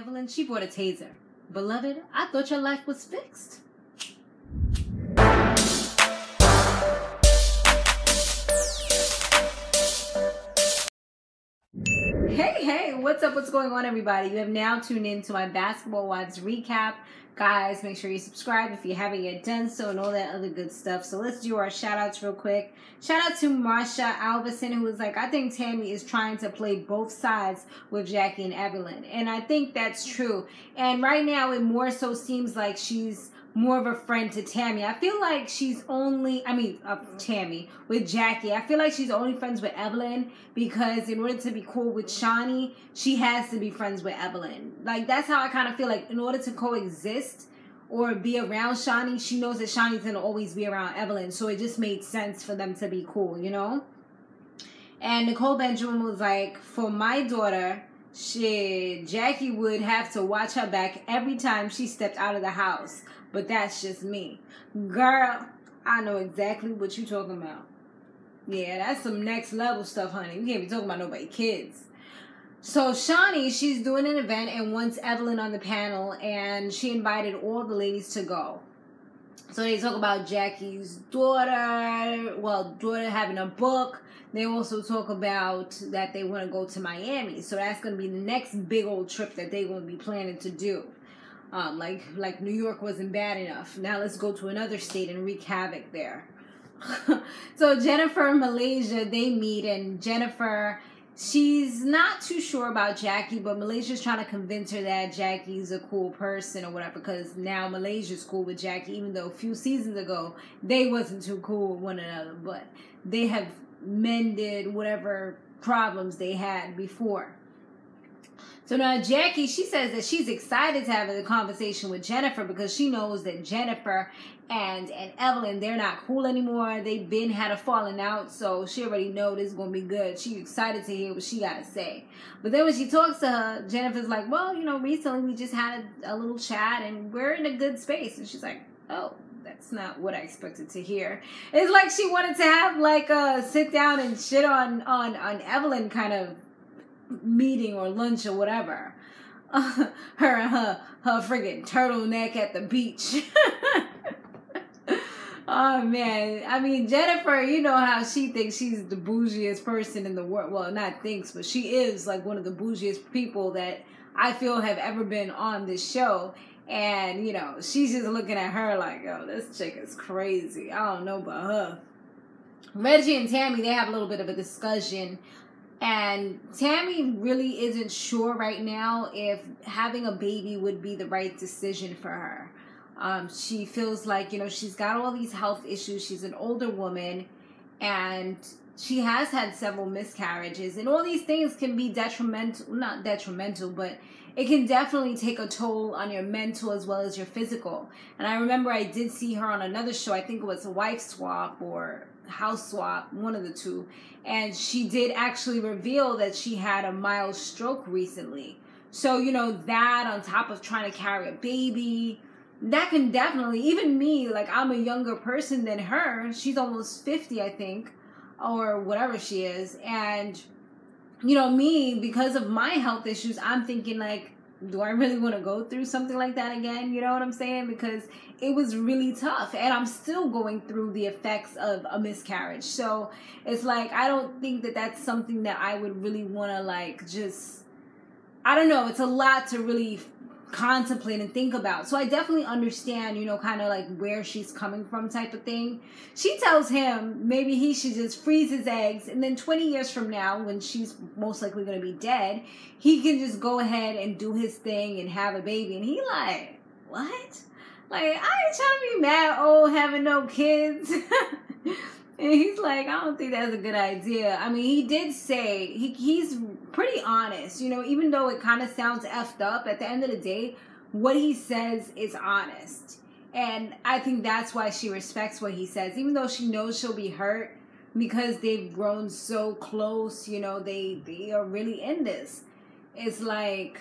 Evelyn, she bought a taser. Beloved, I thought your life was fixed. Hey, what's up? What's going on, everybody? You have now tuned in to my Basketball Wives recap. Guys, make sure you subscribe if you haven't yet done so and all that other good stuff. So let's do our shout outs real quick. Shout out to Macsha Alberson, who was like, I think Tami is trying to play both sides with Jacki and Evelyn. And I think that's true. And right now it more so seems like she's more of a friend to Tami. I feel like she's only, Tami, with Jacki. I feel like she's only friends with Evelyn because in order to be cool with Shaunie, she has to be friends with Evelyn. Like, that's how I kind of feel like in order to coexist or be around Shaunie, she knows that Shaunie's going to always be around Evelyn. So it just made sense for them to be cool, you know? And Nicole Benjamin was like, for my daughter, shit, Jacki would have to watch her back every time she stepped out of the house. But that's just me. Girl, I know exactly what you're talking about. Yeah, that's some next level stuff, honey. We can't be talking about nobody's kids. So Shaunie, she's doing an event and wants Evelyn on the panel, and she invited all the ladies to go. So they talk about Jacki's daughter having a book. They also talk about that they want to go to Miami. So that's going to be the next big old trip that they're going to be planning to do. Like New York wasn't bad enough. Now let's go to another state and wreak havoc there. So Jennifer and Malaysia, they meet, and Jennifer, she's not too sure about Jacki, but Malaysia's trying to convince her that Jacki's a cool person or whatever, because now Malaysia's cool with Jacki, even though a few seasons ago they wasn't too cool with one another, but they have mended whatever problems they had before. So now Jacki, she says that she's excited to have a conversation with Jennifer because she knows that Jennifer and Evelyn, they're not cool anymore. They've had a falling out, so she already knows this is going to be good. She's excited to hear what she got to say. But then when she talks to her, Jennifer's like, well, you know, recently we just had a little chat and we're in a good space. And she's like, oh, that's not what I expected to hear. It's like she wanted to have like a sit down and shit on Evelyn kind of meeting or lunch or whatever. Her friggin' turtleneck at the beach. Oh man, I mean, Jennifer, you know how she thinks she's the bougiest person in the world. Well, not thinks, but she is like one of the bougiest people that I feel have ever been on this show. And, you know, she's just looking at her like, oh, this chick is crazy. I don't know about her. Reggie and Tami, they have a little bit of a discussion. And Tami really isn't sure right now if having a baby would be the right decision for her. She feels like, you know, she's got all these health issues. She's an older woman and she has had several miscarriages. And all these things can be detrimental, not detrimental, but it can definitely take a toll on your mental as well as your physical. And I remember I did see her on another show. I think it was a Wife Swap or House Swap, one of the two. And she did actually reveal that she had a mild stroke recently. So, you know, that on top of trying to carry a baby, that can definitely, even me, like I'm a younger person than her. She's almost 50, I think, or whatever she is. And, you know, me, because of my health issues, I'm thinking like, do I really want to go through something like that again? You know what I'm saying? Because it was really tough. And I'm still going through the effects of a miscarriage. So it's like, I don't think that that's something that I would really want to like just, I don't know. It's a lot to really contemplate and think about. So I definitely understand, you know, kind of like where she's coming from type of thing. She tells him maybe he should just freeze his eggs, and then 20 years from now, when she's most likely going to be dead, he can just go ahead and do his thing and have a baby. And he like, what? Like, I ain't trying to be mad old having no kids. And he's like, I don't think that's a good idea. I mean, he did say, he's pretty honest, you know, even though it kind of sounds effed up, at the end of the day, what he says is honest. And I think that's why she respects what he says, even though she knows she'll be hurt because they've grown so close, you know, they are really in this. It's like,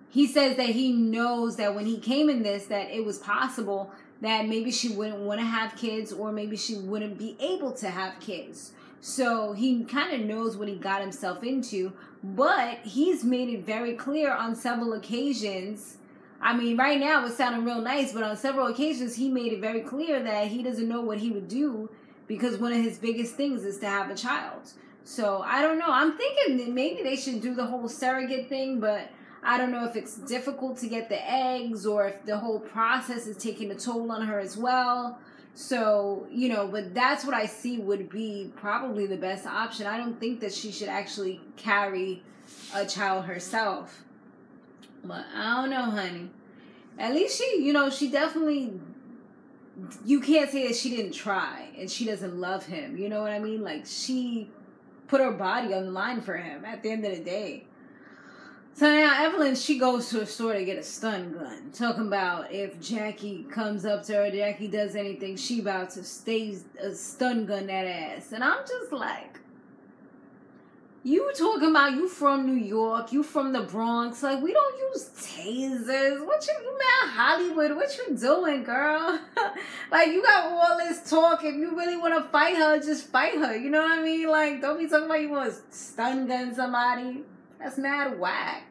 he says that he knows that when he came in this, that it was possible that maybe she wouldn't want to have kids or maybe she wouldn't be able to have kids. So he kind of knows what he got himself into, but he's made it very clear on several occasions. I mean, right now it's sounding real nice, but on several occasions he made it very clear that he doesn't know what he would do because one of his biggest things is to have a child. So I don't know. I'm thinking that maybe they should do the whole surrogate thing, but I don't know if it's difficult to get the eggs or if the whole process is taking a toll on her as well. So, you know, but that's what I see would be probably the best option. I don't think that she should actually carry a child herself. But I don't know, honey. At least she, you know, she definitely, you can't say that she didn't try and she doesn't love him. You know what I mean? Like, she put her body on the line for him at the end of the day. So now Evelyn, she goes to a store to get a stun gun. Talking about if Jacki comes up to her, Jacki does anything, she about to stun gun that ass. And I'm just like, you talking about you from New York, you from the Bronx. Like, we don't use tasers. What you mad Hollywood? What you doing, girl? Like, you got all this talk. If you really want to fight her, just fight her. You know what I mean? Like, don't be talking about you want to stun gun somebody. That's mad whack.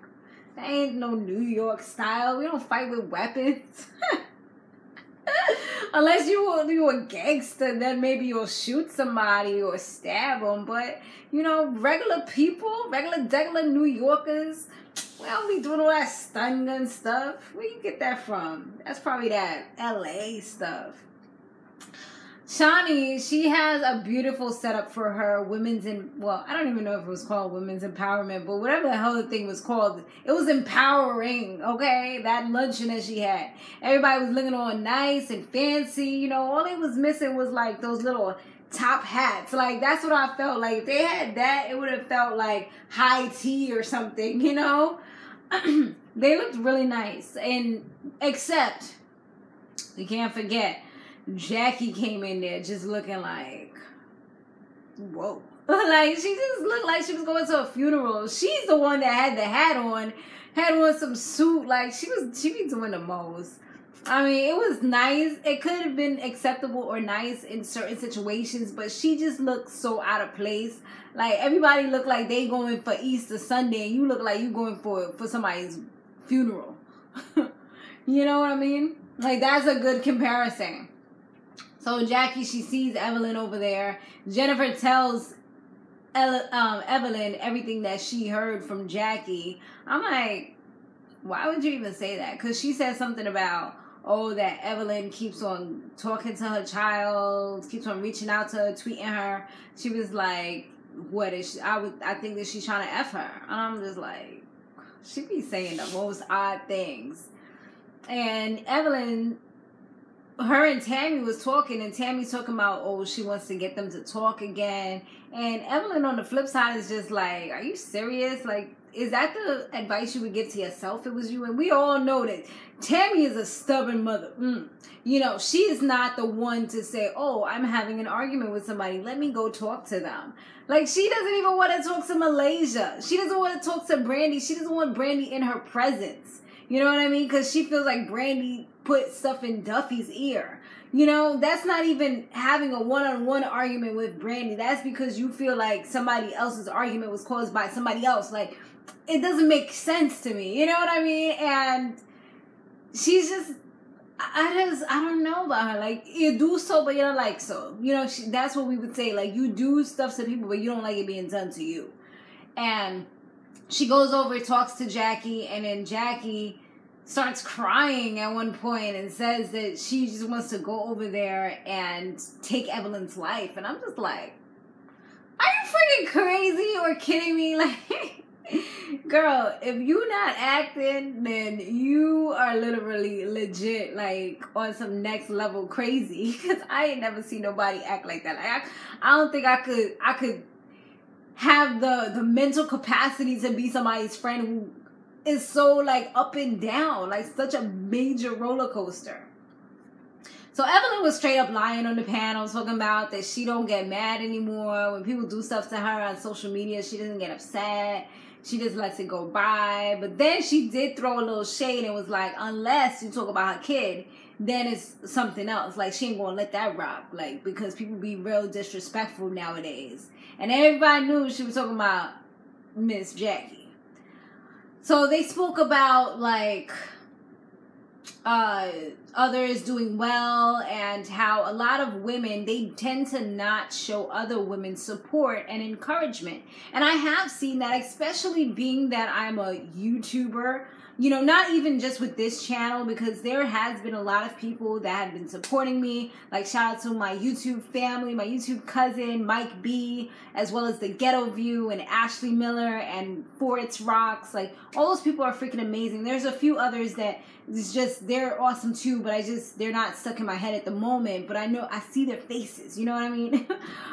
That ain't no New York style. We don't fight with weapons. Unless you a gangster, then maybe you'll shoot somebody or stab them. But, you know, regular people, regular New Yorkers, we don't be doing all that stun gun stuff. Where you get that from? That's probably that LA stuff. Shaunie, she has a beautiful setup for her women's, well, I don't even know if it was called women's empowerment, but whatever the hell the thing was called, it was empowering, okay? That luncheon that she had. Everybody was looking all nice and fancy, you know, all it was missing was like those little top hats. Like, that's what I felt like. If they had that, it would have felt like high tea or something, you know? They looked really nice, and except, we can't forget, Jacki came in there just looking like, whoa. Like, she just looked like she was going to a funeral. She's the one that had the hat on some suit. Like, she be doing the most. I mean, it was nice. It could have been acceptable or nice in certain situations, but she just looked so out of place. Like, everybody looked like they going for Easter Sunday, and you look like you going for somebody's funeral. You know what I mean? Like, that's a good comparison. So Jacki, she sees Evelyn over there. Jennifer tells Evelyn everything that she heard from Jacki. I'm like, why would you even say that? Because she said something about, oh, that Evelyn keeps on talking to her child, keeps on reaching out to her, tweeting her. She was like, what is she? I think that she's trying to F her. And I'm just like, she be saying the most odd things. And Evelyn, her and Tami was talking, and Tami's talking about, oh, she wants to get them to talk again. And Evelyn on the flip side is just like, are you serious? Like, is that the advice you would give to yourself if it was you? And we all know that Tami is a stubborn mother. You know, she is not the one to say, oh, I'm having an argument with somebody, let me go talk to them. Like, she doesn't even want to talk to Malaysia. She doesn't want to talk to Brandy. She doesn't want Brandy in her presence. You know what I mean? Because she feels like Brandy put stuff in Duffy's ear. You know, that's not even having a one-on-one argument with Brandy. That's because you feel like somebody else's argument was caused by somebody else. Like, it doesn't make sense to me. You know what I mean? And she's just, I don't know about her. Like, you do so, but you don't like so. You know, that's what we would say. Like, you do stuff to people, but you don't like it being done to you. And she goes over, talks to Jacki, and then Jacki starts crying at one point and says that she just wants to go over there and take Evelyn's life. And I'm just like, are you freaking crazy or kidding me? Like, girl, if you're not acting, then you are literally legit, like, on some next level crazy. Because I ain't never seen nobody act like that. Like, I don't think I could have the mental capacity to be somebody's friend who is so, like, up and down, like such a major roller coaster. So Evelyn was straight up lying on the panel, talking about that she don't get mad anymore. When people do stuff to her on social media, she doesn't get upset. She just lets it go by. But then she did throw a little shade and was like, unless you talk about her kid, then it's something else. Like, she ain't gonna let that rock. Like, because people be real disrespectful nowadays. And everybody knew she was talking about Miss Jacki. So they spoke about, like, others doing well, and how a lot of women, they tend to not show other women support and encouragement. And I have seen that, especially being that I'm a YouTuber. You know, not even just with this channel, because there has been a lot of people that have been supporting me. Like, shout out to my YouTube family, my YouTube cousin, Mike B, as well as the Ghetto View and Ashley Miller and For It's Rocks. Like, all those people are freaking amazing. There's a few others that it's just, they're awesome too, but they're not stuck in my head at the moment. But I know, I see their faces, you know what I mean?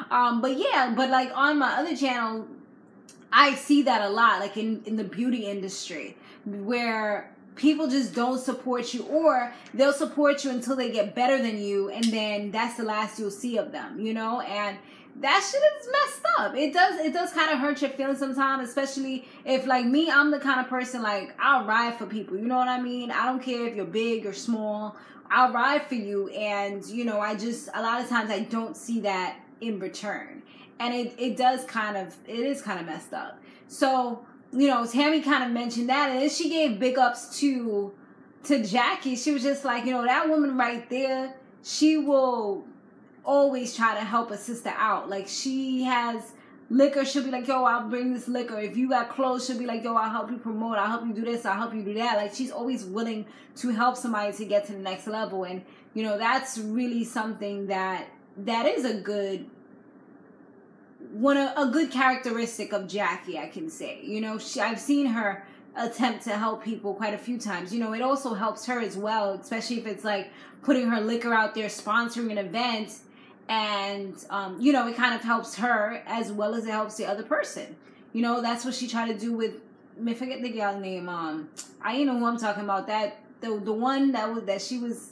But yeah, but like on my other channel, I see that a lot, like in the beauty industry, where people just don't support you, or they'll support you until they get better than you, and then that's the last you'll see of them, you know? And that shit is messed up. It does kind of hurt your feelings sometimes, especially if, like me, I'm the kind of person, like, I'll ride for people, you know what I mean? I don't care if you're big or small, I'll ride for you. And, you know, a lot of times I don't see that in return. And it is kind of messed up. So, you know, Tami kind of mentioned that, and then she gave big ups to Jacki. She was just like, you know, that woman right there, she will always try to help a sister out. Like, she has liquor, she'll be like, yo, I'll bring this liquor. If you got clothes, she'll be like, yo, I'll help you promote, I'll help you do this, I'll help you do that. Like, she's always willing to help somebody to get to the next level. And, you know, that's really something that is a good characteristic of Jacki, I can say. You know, I've seen her attempt to help people quite a few times. You know, it also helps her as well, especially if it's like putting her liquor out there, sponsoring an event, and you know, it kind of helps her as well as it helps the other person. You know, that's what she tried to do with, I forget the girl name, I know who I'm talking about, that the one that she was,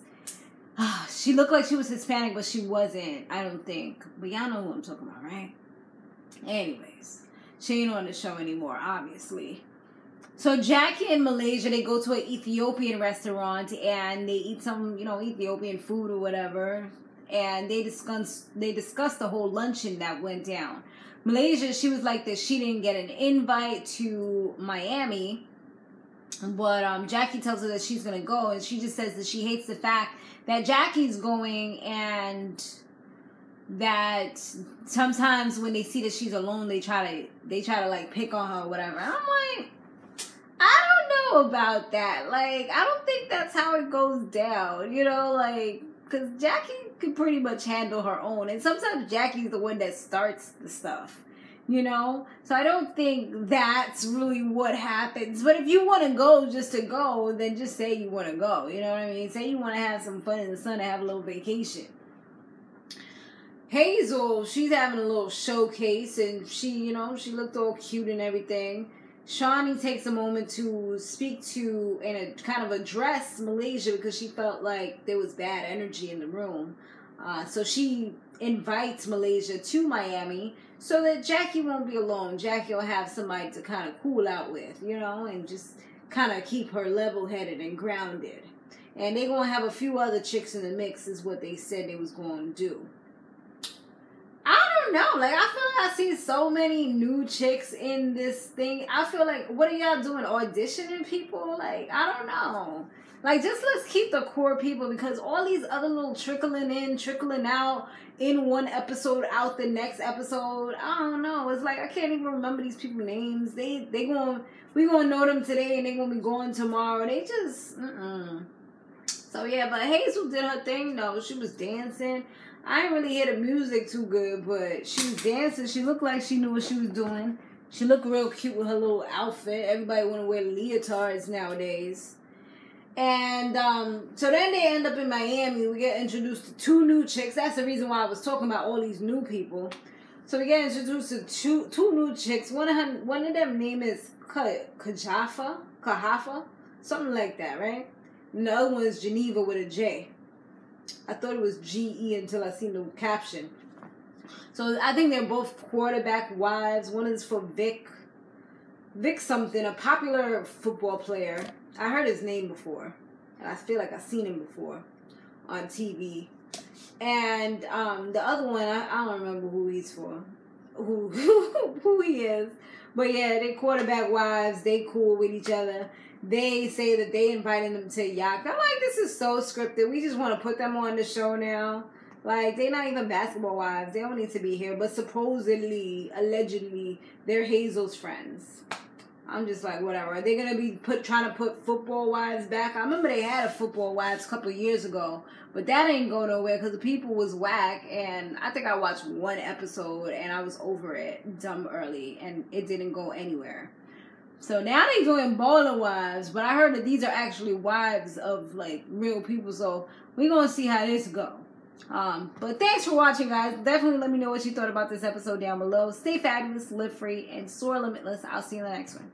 she looked like she was Hispanic, but she wasn't, I don't think. But y'all know who I'm talking about, right? Anyways, she ain't on the show anymore, obviously. So Jacki in Malaysia, they go to an Ethiopian restaurant and they eat some, you know, Ethiopian food or whatever. And they discuss the whole luncheon that went down. Malaysia, she was like that she didn't get an invite to Miami. But Jacki tells her that she's going to go. And she just says that she hates the fact that Jacki's going, and that sometimes when they see that she's alone, they try to like pick on her or whatever. And I'm like, I don't know about that. Like, I don't think that's how it goes down, you know, like, because Jacki can pretty much handle her own. And sometimes Jacki's the one that starts the stuff, you know? So I don't think that's really what happens. But if you want to go just to go, then just say you want to go, you know what I mean? Say you want to have some fun in the sun and have a little vacation. Hazel, she's having a little showcase, and she, you know, she looked all cute and everything. Shaunie takes a moment to speak to and kind of address Malaysia because she felt like there was bad energy in the room. So she invites Malaysia to Miami so that Jacki won't be alone. Jacki will have somebody to kind of cool out with, you know, and just kind of keep her level-headed and grounded. And they're going to have a few other chicks in the mix is what they said they was going to do. I don't know. Like, I feel like I see so many new chicks in this thing. I feel like, what are y'all doing? Auditioning people? Like, I don't know. Like, just let's keep the core people, because all these other little trickling in, trickling out in one episode, out the next episode. I don't know. It's like, I can't even remember these people's names. We gonna know them today and they gonna be going tomorrow. They just, So, yeah, but Hazel did her thing, though. She was dancing. I didn't really hear the music too good, but she was dancing. She looked like she knew what she was doing. She looked real cute with her little outfit. Everybody want to wear leotards nowadays. And so then they end up in Miami. We get introduced to two new chicks. That's the reason why I was talking about all these new people. So we get introduced to two new chicks. One of them name is Kahafa, something like that, right? And the other one is Geneva with a J. I thought it was G-E until I seen the caption. So I think they're both quarterback wives. One is for Vic something, a popular football player. I heard his name before, and I feel like I've seen him before. on TV. And the other one, I don't remember who he's for, who he is. But yeah, they quarterback wives. They cool with each other. They say that they invited them to yacht. I'm like, this is so scripted. We just want to put them on the show now. Like, they're not even basketball wives. They don't need to be here. But supposedly, allegedly, they're Hazel's friends. I'm just like, whatever. Are they going to be trying to put football wives back? I remember they had a football wives a couple of years ago. But that ain't going nowhere because the people was whack. And I think I watched one episode and I was over it dumb early. And it didn't go anywhere. So now they doing baller wives. But I heard that these are actually wives of, like, real people. So we're going to see how this go. But thanks for watching, guys. Definitely let me know what you thought about this episode down below. Stay fabulous, live free, and soar limitless. I'll see you in the next one.